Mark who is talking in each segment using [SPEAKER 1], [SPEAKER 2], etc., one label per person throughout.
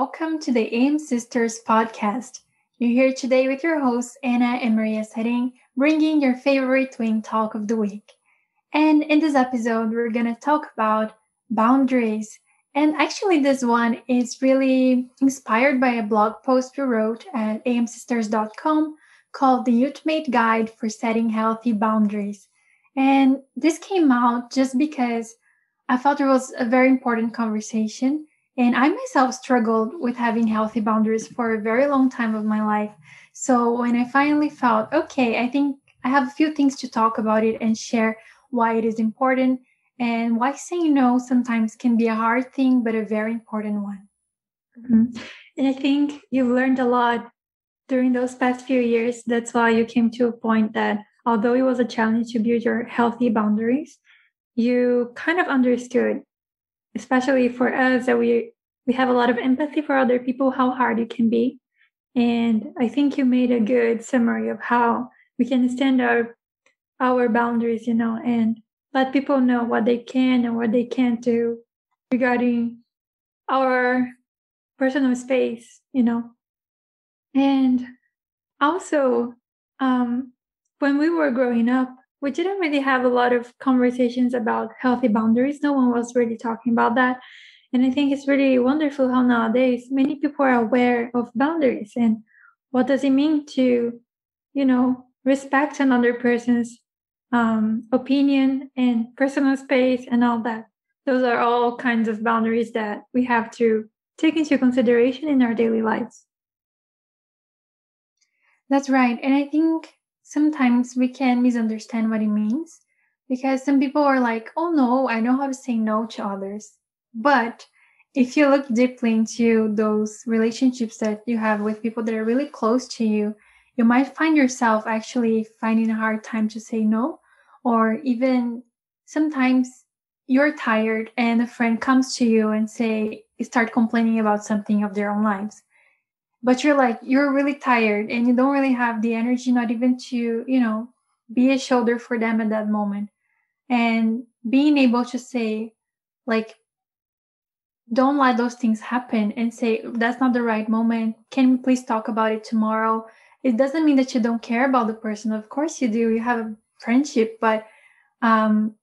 [SPEAKER 1] welcome to the AM Sisters podcast. You're here today with your hosts, Anna and Maria Setting, bringing your favorite twin talk of the week. And in this episode, we're going to talk about boundaries. And actually, this one is really inspired by a blog post we wrote at amsisters.com called The Ultimate Guide for Setting Healthy Boundaries. And this came out just because I felt it was a very important conversation. And I myself struggled with having healthy boundaries for a very long time of my life. So when I finally felt, okay, I think I have a few things to talk about it and share why it is important and why saying no sometimes can be a hard thing, but a very important one.
[SPEAKER 2] Mm-hmm. And I think you've learned a lot during those past few years. That's why you came to a point that although it was a challenge to build your healthy boundaries, you kind of understood, especially for us, that we have a lot of empathy for other people, how hard it can be. And I think you made a good summary of how we can stand our boundaries, and let people know what they can and what they can't do regarding our personal space, And also, when we were growing up, we didn't really have a lot of conversations about healthy boundaries. No one was really talking about that. And I think it's really wonderful how nowadays many people are aware of boundaries and what does it mean to, respect another person's opinion and personal space and all that. Those are all kinds of boundaries that we have to take into consideration in our daily lives.
[SPEAKER 1] That's right. And I think sometimes we can misunderstand what it means because some people are like, oh no, I know how to say no to others. But if you look deeply into those relationships that you have with people that are really close to you, you might find yourself actually finding a hard time to say no, or even sometimes you're tired and a friend comes to you and start complaining about something of their own lives. But you're really tired and you don't really have the energy, not even to, be a shoulder for them at that moment. And being able to say, don't let those things happen and say, that's not the right moment. Can we please talk about it tomorrow? It doesn't mean that you don't care about the person. Of course you do. You have a friendship, but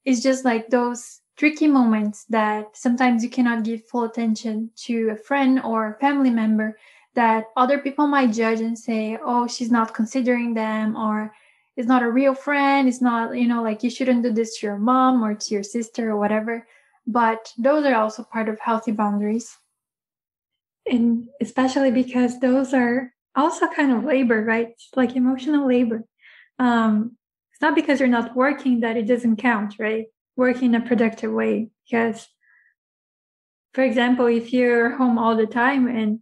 [SPEAKER 1] it's just like those tricky moments that sometimes you cannot give full attention to a friend or a family member that other people might judge and say, oh, she's not considering them, or it's not a real friend. It's not, you shouldn't do this to your mom or to your sister or whatever. But those are also part of healthy boundaries.
[SPEAKER 2] And especially because those are also kind of labor, right? It's like emotional labor. It's not because you're not working that it doesn't count, right? Working in a productive way. Because, for example, if you're home all the time and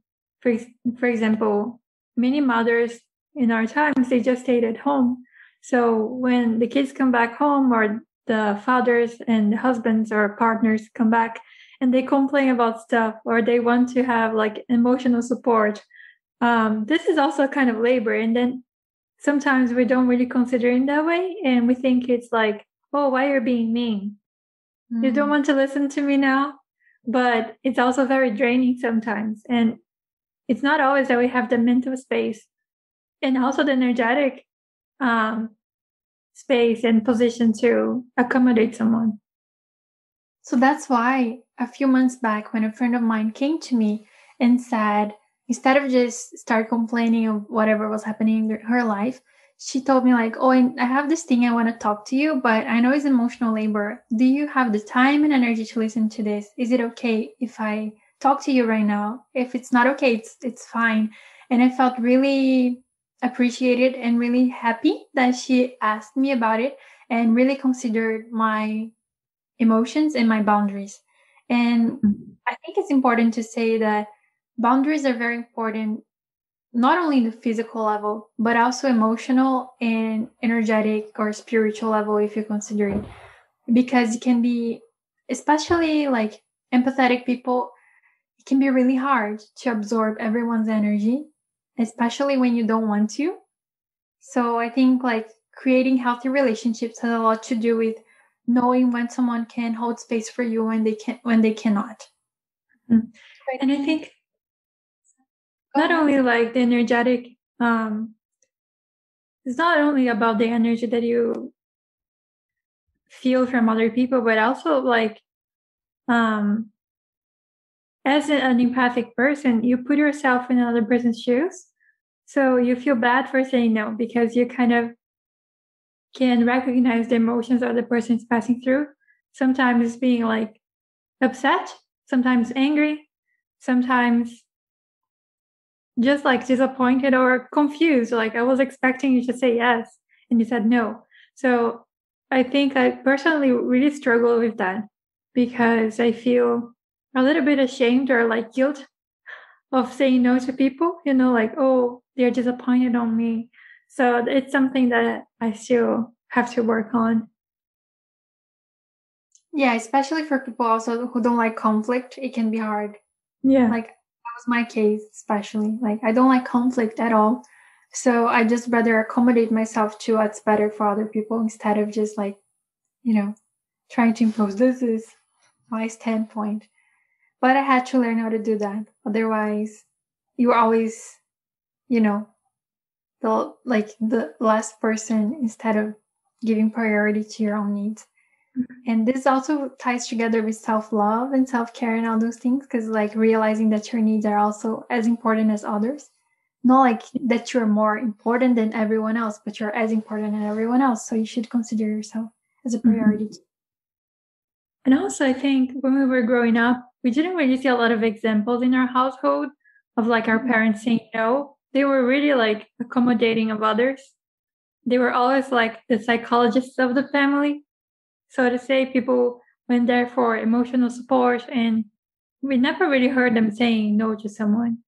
[SPEAKER 2] for example, many mothers in our times, they just stayed at home. So when the kids come back home or the fathers and the husbands or partners come back and they complain about stuff or they want to have like emotional support, this is also kind of labor. And then sometimes we don't really consider it in that way. And we think it's like, oh, why you're being mean? You don't want to listen to me now? But it's also very draining sometimes. And it's not always that we have the mental space and also the energetic space and position to accommodate someone.
[SPEAKER 1] So that's why a few months back when a friend of mine came to me and said, instead of just start complaining of whatever was happening in her life, she told me like, oh, I have this thing I want to talk to you, but I know it's emotional labor. Do you have the time and energy to listen to this? Is it okay if I talk to you right now? If it's not okay, it's fine. And I felt really appreciated and really happy that she asked me about it and really considered my emotions and my boundaries. And I think it's important to say that boundaries are very important, not only the physical level, but also emotional and energetic or spiritual level, if you consider it. Because it can be, especially like empathetic people, it can be really hard to absorb everyone's energy, especially when you don't want to. So I think like creating healthy relationships has a lot to do with knowing when someone can hold space for you when they cannot.
[SPEAKER 2] And I think not only like the energetic, it's not only about the energy that you feel from other people, but also like, as an empathic person, you put yourself in another person's shoes. So you feel bad for saying no because you kind of can recognize the emotions other person is passing through. Sometimes being like upset, sometimes angry, sometimes just like disappointed or confused. Like I was expecting you to say yes and you said no. So I think I personally really struggle with that because I feel a little bit ashamed or like guilt of saying no to people, like, oh, they're disappointed on me. So it's something that I still have to work on.
[SPEAKER 1] Yeah, especially for people also who don't like conflict, it can be hard.
[SPEAKER 2] Yeah.
[SPEAKER 1] Like that was my case, especially. Like I don't like conflict at all. So I just rather accommodate myself to what's better for other people instead of just like, trying to impose this is my standpoint. But I had to learn how to do that. Otherwise, you're always, the last person instead of giving priority to your own needs. And this also ties together with self-love and self-care and all those things, because like realizing that your needs are also as important as others. Not like that you're more important than everyone else, but you're as important as everyone else. So you should consider yourself as a priority.
[SPEAKER 2] Mm-hmm. And also, I think when we were growing up, we didn't really see a lot of examples in our household of like our parents saying no. They were really like accommodating of others. They were always like the psychologists of the family. So to say, people went there for emotional support, and we never really heard them saying no to someone.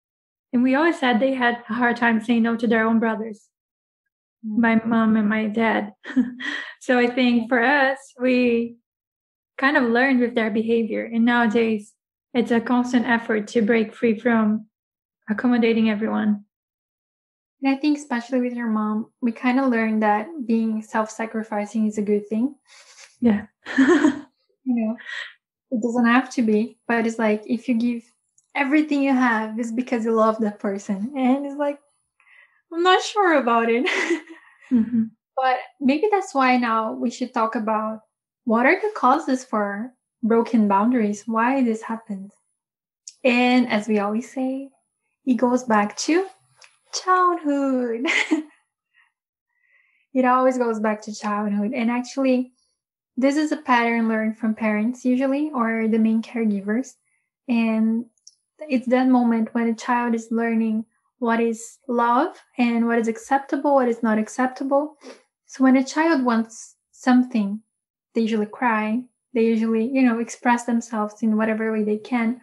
[SPEAKER 2] And we always said they had a hard time saying no to their own brothers, my mom and my dad. So I think for us, we kind of learned with their behavior. And nowadays, it's a constant effort to break free from accommodating everyone.
[SPEAKER 1] And I think especially with your mom, we kind of learned that being self-sacrificing is a good thing.
[SPEAKER 2] Yeah.
[SPEAKER 1] It doesn't have to be, but it's like if you give everything you have, it's because you love that person. And it's like, I'm not sure about it.
[SPEAKER 2] Mm-hmm.
[SPEAKER 1] But maybe that's why now we should talk about what are the causes for broken boundaries, why this happens. And as we always say, it goes back to childhood. It always goes back to childhood. And actually, this is a pattern learned from parents usually, or the main caregivers. And it's that moment when a child is learning what is love and what is acceptable, what is not acceptable. So when a child wants something, they usually cry. They usually, express themselves in whatever way they can.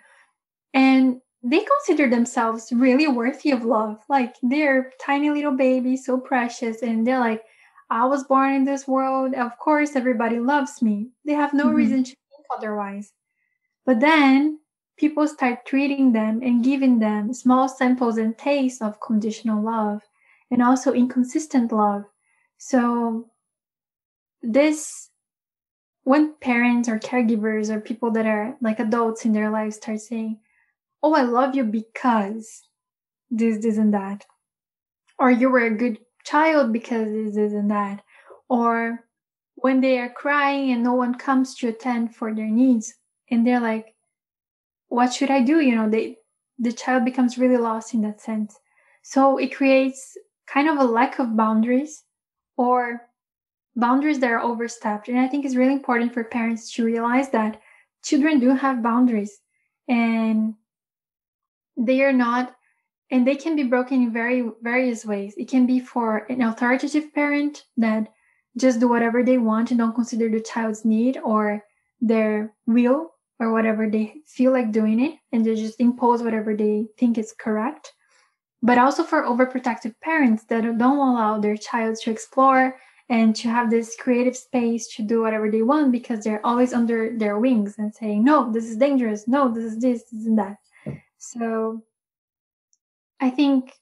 [SPEAKER 1] And they consider themselves really worthy of love. Like they're tiny little babies, so precious. And they're like, I was born in this world. Of course, everybody loves me. They have no reason to think otherwise. But then people start treating them and giving them small samples and tastes of conditional love and also inconsistent love. So when parents or caregivers or people that are like adults in their lives start saying, oh, I love you because this and that, or you were a good child because this and that, or when they are crying and no one comes to attend for their needs and they're like, what should I do? The child becomes really lost in that sense. So it creates kind of a lack of boundaries or boundaries that are overstepped. And I think it's really important for parents to realize that children do have boundaries and they are not, and they can be broken in very various ways. It can be for an authoritative parent that just do whatever they want and don't consider the child's need or their will or whatever they feel like doing it, and they just impose whatever they think is correct. But also for overprotective parents that don't allow their child to explore and to have this creative space to do whatever they want because they're always under their wings and saying, no, this is dangerous. No, this is this and that. So I think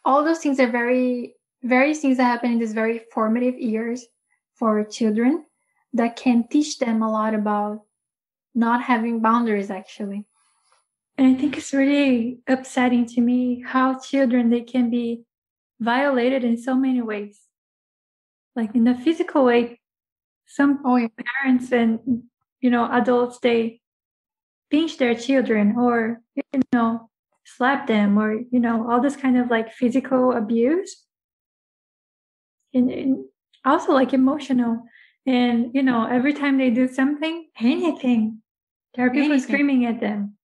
[SPEAKER 1] all those things are various things that happen in these very formative years for children that can teach them a lot about not having boundaries, actually.
[SPEAKER 2] And I think it's really upsetting to me how children, they can be violated in so many ways. Like in the physical way, some parents and, adults, they pinch their children or, slap them or, all this kind of like physical abuse. And also like emotional. And, every time they do something, anything, there are people screaming at them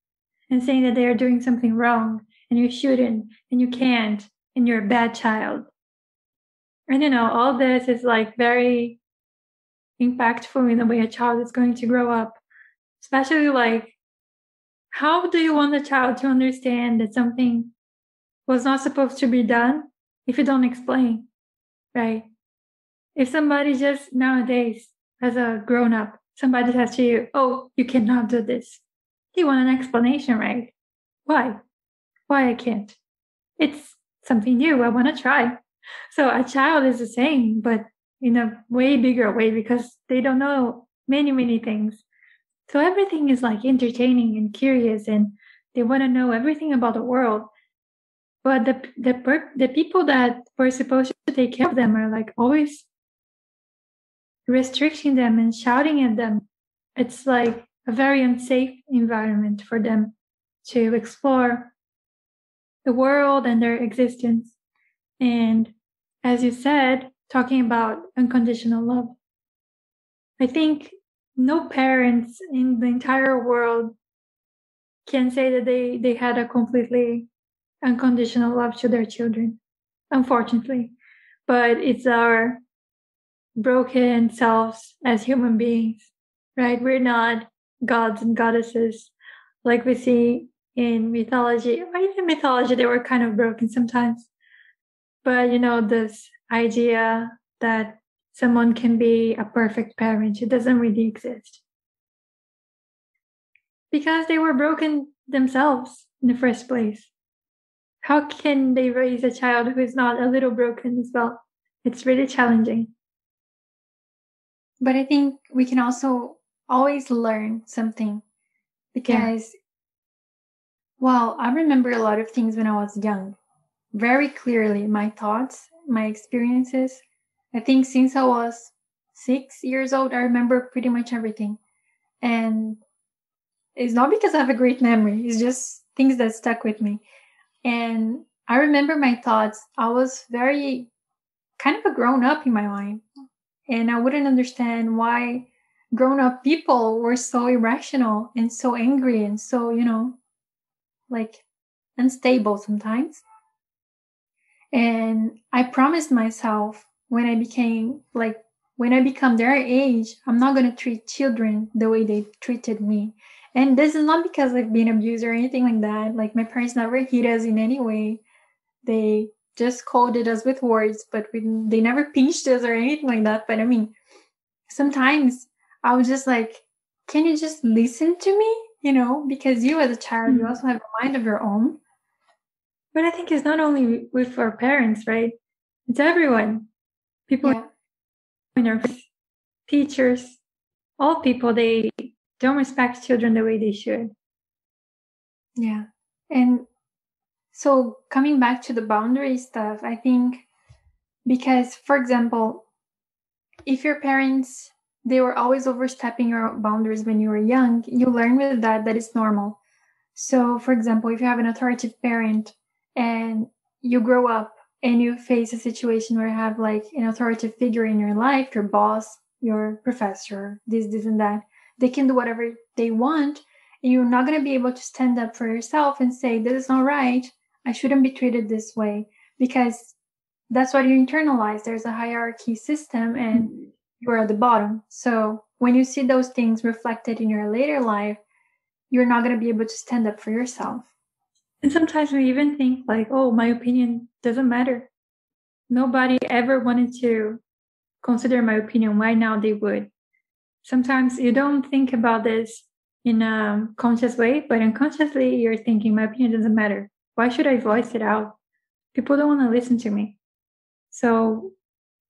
[SPEAKER 2] and saying that they are doing something wrong and you shouldn't and you can't and you're a bad child. And, all this is like very impactful in the way a child is going to grow up. Especially like, how do you want the child to understand that something was not supposed to be done if you don't explain, right? If somebody just nowadays, as a grown up, somebody says to you, oh, you cannot do this. You want an explanation, right? Why? Why I can't? It's something new. I want to try. So a child is the same, but in a way bigger way because they don't know many, many things. So everything is like entertaining and curious and they want to know everything about the world. But the people that were supposed to take care of them are like always restricting them and shouting at them. It's like a very unsafe environment for them to explore the world and their existence. And as you said, talking about unconditional love, I think no parents in the entire world can say that they had a completely unconditional love to their children, unfortunately. But it's our broken selves as human beings, right? We're not gods and goddesses like we see in mythology. Or even mythology, they were kind of broken sometimes. But, this idea that someone can be a perfect parent, it doesn't really exist. Because they were broken themselves in the first place. How can they raise a child who is not a little broken as well? It's really challenging.
[SPEAKER 1] But I think we can also always learn something because, well, I remember a lot of things when I was young, very clearly, my thoughts, my experiences. I think since I was 6 years old, I remember pretty much everything. And it's not because I have a great memory, it's just things that stuck with me. And I remember my thoughts. I was very kind of a grown up in my mind. And I wouldn't understand why grown up people were so irrational and so angry and so, like unstable sometimes. And I promised myself when I become their age, I'm not going to treat children the way they treated me. And this is not because I've been abused or anything like that. Like my parents never hit us in any way. They just scolded us with words, but they never pinched us or anything like that. But I mean, sometimes I was just like, can you just listen to me? Because you as a child, you also have a mind of your own.
[SPEAKER 2] But I think it's not only with our parents, right? It's everyone. People, teachers, all people, they don't respect children the way they should.
[SPEAKER 1] Yeah. And so coming back to the boundary stuff, I think because, for example, if your parents, they were always overstepping your boundaries when you were young, you learn with that it's normal. So, for example, if you have an authoritative parent and you grow up and you face a situation where you have like an authoritative figure in your life, your boss, your professor, this and that, they can do whatever they want. And you're not going to be able to stand up for yourself and say, this is not right. I shouldn't be treated this way, because that's what you internalize. There's a hierarchy system and you're at the bottom. So when you see those things reflected in your later life, you're not going to be able to stand up for yourself.
[SPEAKER 2] And sometimes we even think like, oh, my opinion doesn't matter. Nobody ever wanted to consider my opinion. Why now they would? Sometimes you don't think about this in a conscious way, but unconsciously you're thinking, my opinion doesn't matter. Why should I voice it out? People don't want to listen to me. So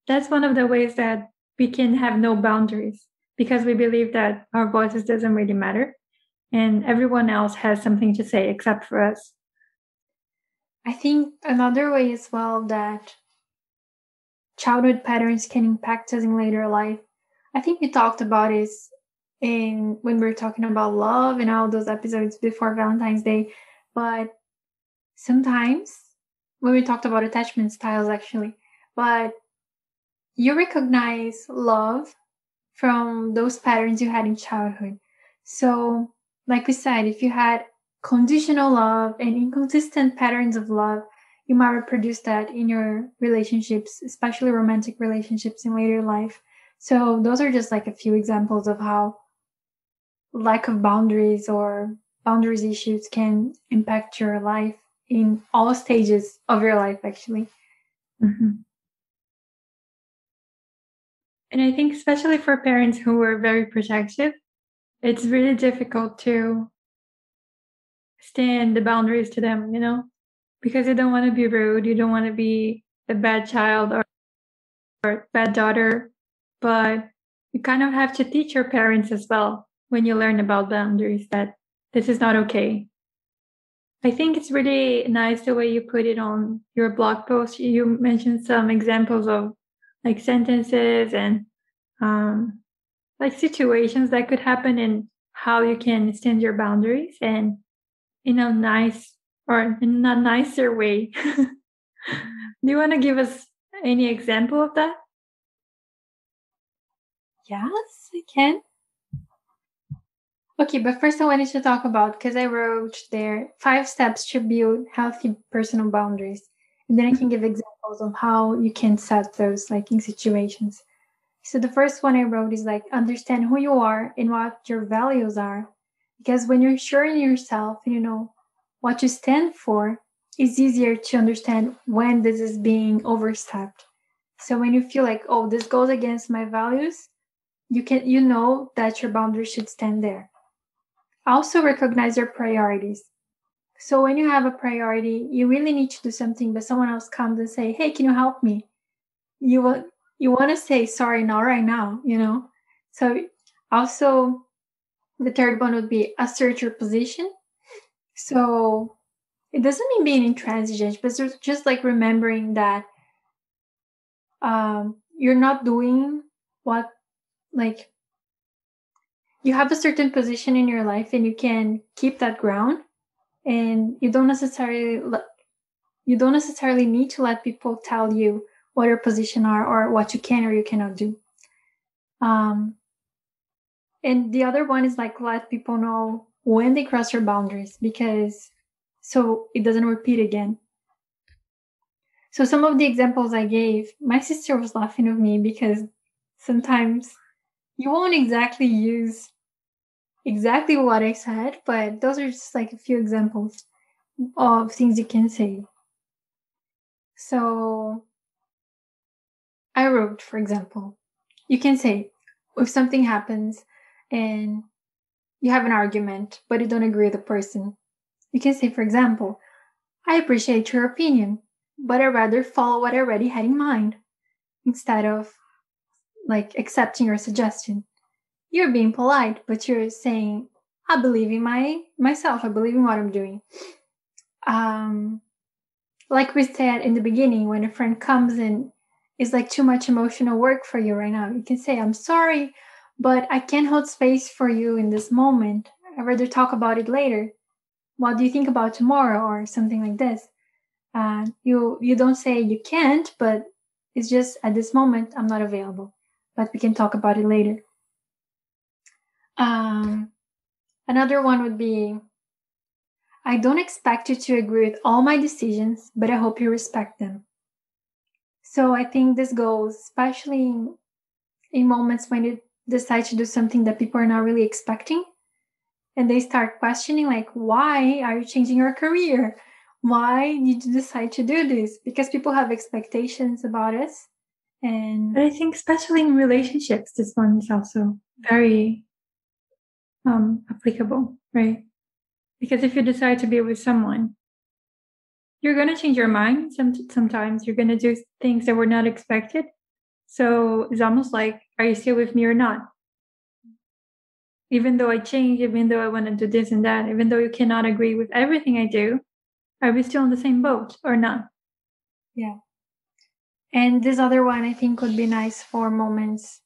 [SPEAKER 2] that's one of the ways that we can have no boundaries, because we believe that our voices doesn't really matter. and everyone else has something to say except for us.
[SPEAKER 1] I think another way as well that childhood patterns can impact us in later life, I think we talked about is when we were talking about love and all those episodes before Valentine's Day. But sometimes when we talked about attachment styles, actually, but you recognize love from those patterns you had in childhood. So, like we said, if you had conditional love and inconsistent patterns of love, you might reproduce that in your relationships, especially romantic relationships in later life. So those are just like a few examples of how lack of boundaries or boundaries issues can impact your life in all stages of your life, actually.
[SPEAKER 2] Mm-hmm. And I think especially for parents who are very protective, it's really difficult to stand the boundaries to them, because you don't want to be rude, you don't want to be a bad child or bad daughter, but you kind of have to teach your parents as well when you learn about boundaries that this is not okay. I think it's really nice the way you put it on your blog post. You mentioned some examples of like sentences and like situations that could happen and how you can stand your boundaries and in a nice or in a nicer way. Do you want to give us any example of that?
[SPEAKER 1] Yes, I can. Okay, but first I wanted to talk about, because I wrote there 5 steps to build healthy personal boundaries. And then I can give examples of how you can set those like in situations. So the first one I wrote is like understand who you are and what your values are. Because when you're sure in yourself and you know what you stand for, it's easier to understand when this is being overstepped. So when you feel like, oh, this goes against my values, you know that your boundary should stand there. Also recognize your priorities. So when you have a priority, you really need to do something, but someone else comes and say, "Hey, can you help me?" You want to say sorry, not right now, So also the third one would be assert your position. So it doesn't mean being intransigent, but it's just like remembering that you're not doing what, like, you have a certain position in your life and you can keep that ground, and you don't necessarily need to let people tell you what your position are or what you can or you cannot do. And the other one is like let people know when they cross your boundaries, because so it doesn't repeat again. So some of the examples I gave, my sister was laughing at me because sometimes you won't exactly use exactly what I said, but those are just like a few examples of things you can say. So I wrote, for example, you can say if something happens and you have an argument, but you don't agree with the person, you can say, for example, I appreciate your opinion, but I'd rather follow what I already had in mind instead of like accepting your suggestion. You're being polite, but you're saying, I believe in myself. I believe in what I'm doing. Like we said in the beginning, when a friend comes and is like too much emotional work for you right now, you can say, I'm sorry, but I can't hold space for you in this moment. I'd rather talk about it later. What do you think about tomorrow, or something like this? You don't say you can't, but it's just at this moment I'm not available, but we can talk about it later. Another one would be, I don't expect you to agree with all my decisions, but I hope you respect them. So I think this goes especially in moments when you decide to do something that people are not really expecting, and they start questioning, like, why are you changing your career? Why did you decide to do this? Because people have expectations about us. But
[SPEAKER 2] I think especially in relationships, this one is also very applicable, right? Because if you decide to be with someone, you're going to change your mind. Sometimes you're going to do things that were not expected. So it's almost like, are you still with me or not? even though I change, even though I want to do this and that, even though you cannot agree with everything I do, are we still on the same boat or not?
[SPEAKER 1] Yeah. And this other one I think would be nice for moments,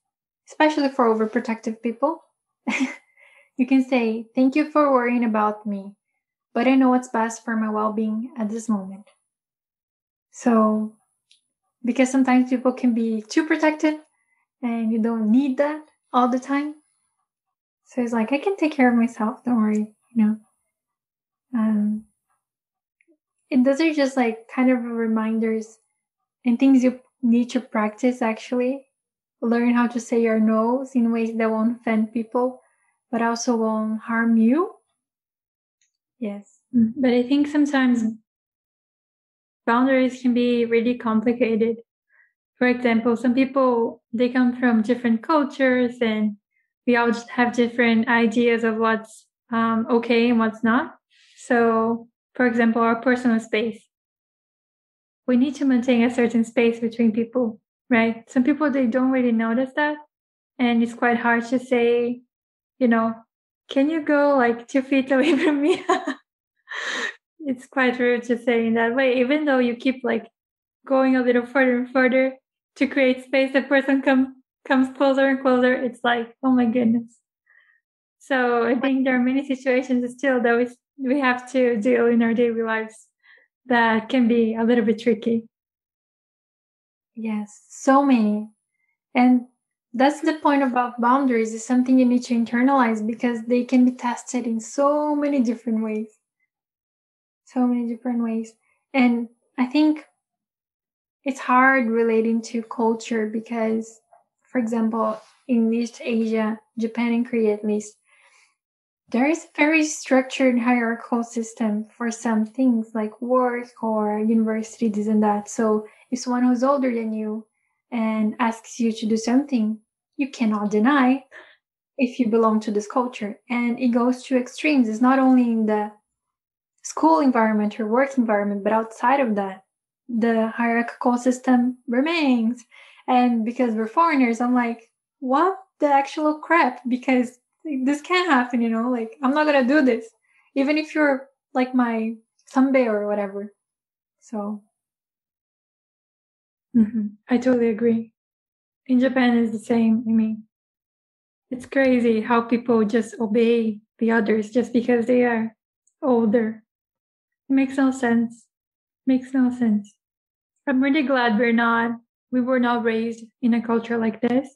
[SPEAKER 1] especially for overprotective people. You can say, "Thank you for worrying about me, but I know what's best for my well-being at this moment." So, because sometimes people can be too protective and you don't need that all the time. So it's like, I can take care of myself. Don't worry, Um, and those are just like kind of reminders and things you need to practice actually. Learn how to say your no's in ways that won't offend people, but also won't harm you. Yes.
[SPEAKER 2] But I think sometimes boundaries can be really complicated. For example, some people, they come from different cultures and we all just have different ideas of what's okay and what's not. So, for example, our personal space, we need to maintain a certain space between people, right? Some people, they don't really notice that. And it's quite hard to say, can you go like 2 feet away from me? It's quite rude to say in that way, even though you keep like going a little further and further to create space, the person comes closer and closer. It's like, oh my goodness. So I think there are many situations still that we have to deal in our daily lives that can be a little bit tricky.
[SPEAKER 1] Yes, so many. And that's the point about boundaries, is something you need to internalize because they can be tested in so many different ways. So many different ways. And I think it's hard relating to culture because, for example, in East Asia, Japan and Korea at least, there is a very structured hierarchical system for some things like work or university, this and that. So if someone who's older than you and asks you to do something, you cannot deny if you belong to this culture. And it goes to extremes. It's not only in the school environment or work environment, but outside of that, the hierarchical system remains. And because we're foreigners, I'm like, what the actual crap? Because this can't happen, like, I'm not gonna do this, even if you're like my sambe or whatever. So
[SPEAKER 2] I totally agree. In Japan is the same. I mean, it's crazy how people just obey the others just because they are older. It makes no sense. Makes no sense. I'm really glad we were not raised in a culture like this.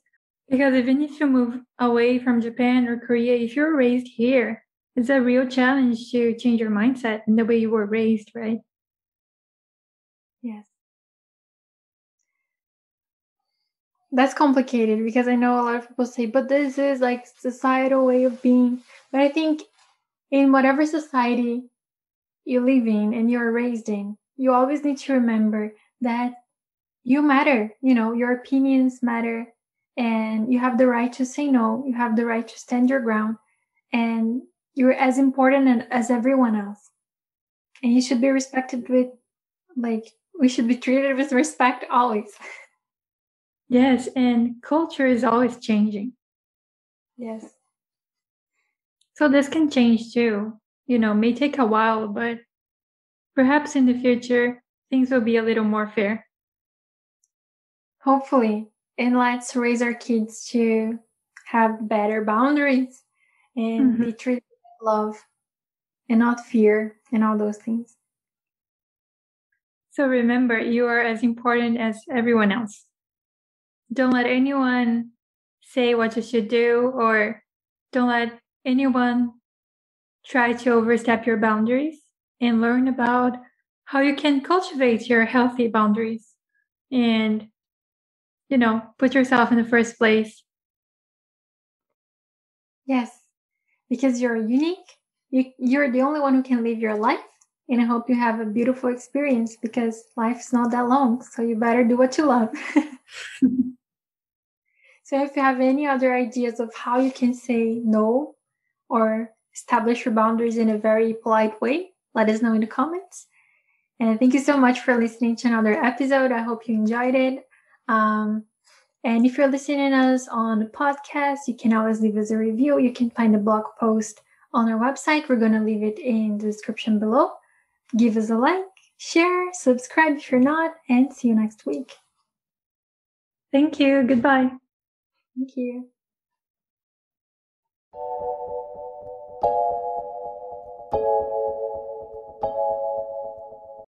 [SPEAKER 2] Because even if you move away from Japan or Korea, if you're raised here, it's a real challenge to change your mindset and the way you were raised, right?
[SPEAKER 1] yes, that's complicated because I know a lot of people say, but this is like societal way of being. But I think in whatever society you live in and you're raised in, you always need to remember that you matter. Your opinions matter, and you have the right to say no. You have the right to stand your ground, and you're as important as everyone else. And you should be respected we should be treated with respect always.
[SPEAKER 2] Yes, and culture is always changing.
[SPEAKER 1] Yes.
[SPEAKER 2] So this can change too. May take a while, but perhaps in the future, things will be a little more fair.
[SPEAKER 1] Hopefully. And let's raise our kids to have better boundaries and be treated with love and not fear and all those things.
[SPEAKER 2] So remember, you are as important as everyone else. Don't let anyone say what you should do, or don't let anyone try to overstep your boundaries, and learn about how you can cultivate your healthy boundaries and, put yourself in the first place.
[SPEAKER 1] Yes, because you're unique. You're the only one who can live your life. And I hope you have a beautiful experience because life's not that long. So you better do what you love. So if you have any other ideas of how you can say no or establish your boundaries in a very polite way, let us know in the comments. And thank you so much for listening to another episode. I hope you enjoyed it. And if you're listening to us on the podcast, you can always leave us a review. You can find the blog post on our website. We're going to leave it in the description below. Give us a like, share, subscribe if you're not, and see you next week.
[SPEAKER 2] Thank you. Goodbye.
[SPEAKER 1] Thank you.